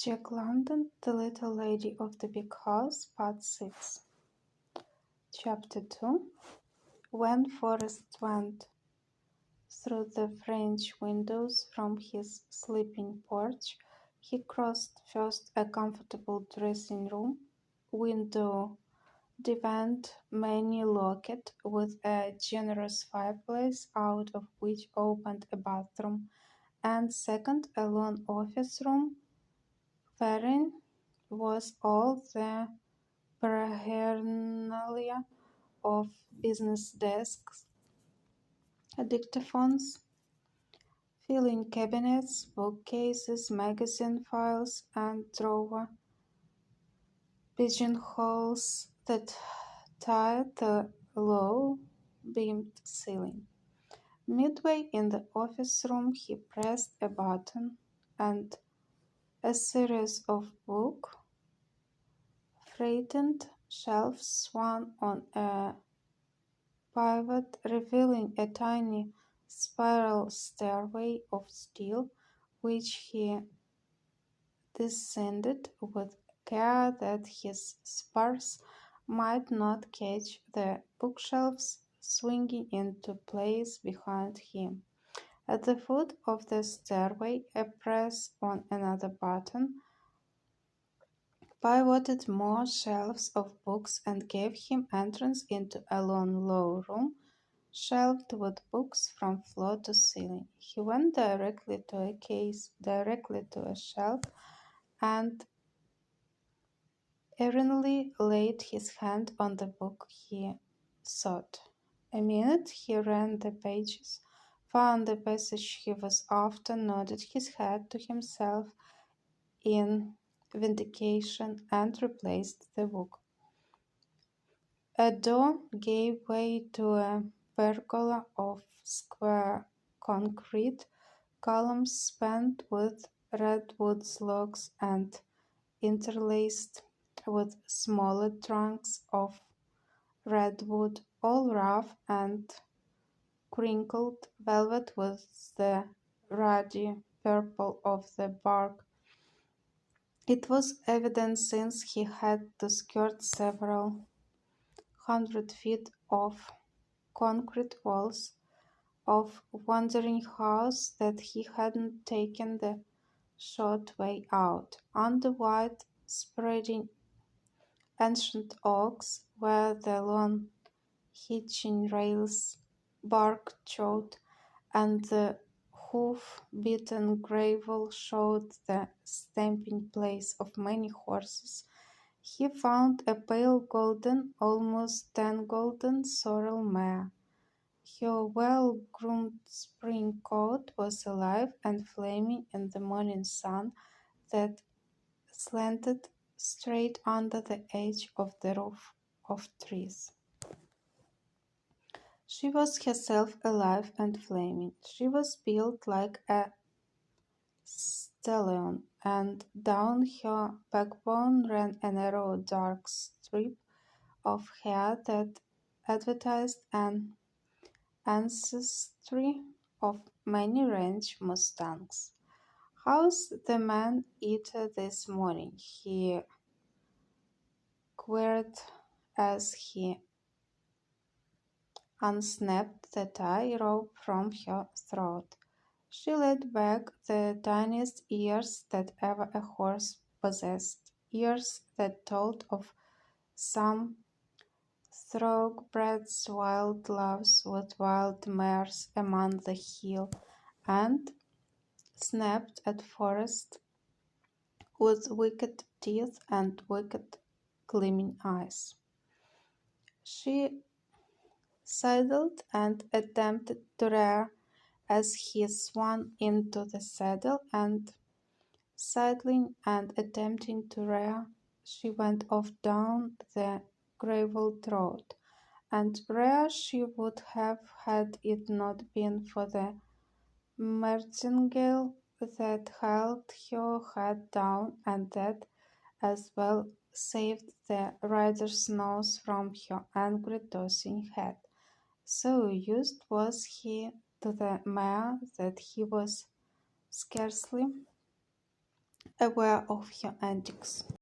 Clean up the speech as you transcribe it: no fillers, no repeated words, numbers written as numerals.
Jack London, The Little Lady of the Big House, Part 6. Chapter 2. When Forrest went through the French windows from his sleeping porch, he crossed first a comfortable dressing-room window, divan, many locked, with a generous fireplace out of which opened a bathroom, and second a long office room wherein was all the paraphernalia of business desks, dictaphones, filing cabinets, bookcases, magazine files, and drawer pigeonholes that tied the low-beamed ceiling. Midway in the office room he pressed a button, and a series of book-freighted shelves swung on a pivot, revealing a tiny spiral stairway of steel, which he descended with care that his spurs might not catch the bookshelves swinging into place behind him. At the foot of the stairway, a press on another button pivoted more shelves of books and gave him entrance into a long, low room, shelved with books from floor to ceiling. He went directly to a case, directly to a shelf, and erringly laid his hand on the book he sought. A minute he ran the pages, found the passage he was after, nodded his head to himself in vindication, and replaced the book. A door gave way to a pergola of square concrete columns spanned with redwood logs and interlaced with smaller trunks of redwood, all rough and crinkled velvet with the ruddy purple of the bark. It was evident, since he had to skirt several hundred feet of concrete walls of wandering house, that he hadn't taken the short way out. On the wide spreading ancient oaks, where the long hitching rails bark chawed, and the hoof-beaten gravel showed the stamping place of many horses, he found a pale golden, almost tan golden sorrel mare. Her well-groomed spring coat was alive and flaming in the morning sun that slanted straight under the edge of the roof of trees. She was herself alive and flaming. She was built like a stallion, and down her backbone ran a narrow dark strip of hair that advertised an ancestry of many ranch mustangs. "How's the man-eater this morning?" he queried as he unsnapped the tie rope from her throat. She laid back the tiniest ears that ever a horse possessed, ears that told of some thoroughbred's wild loves with wild mares among the hill, and snapped at Forrest with wicked teeth and wicked gleaming eyes. She sidled and attempted to rear as he swung into the saddle, and sidling and attempting to rear, she went off down the gravelled road, and rear she would have had it not been for the martingale that held her head down, and that as well saved the rider's nose from her angry tossing head. So used was he to the mare that he was scarcely aware of her antics.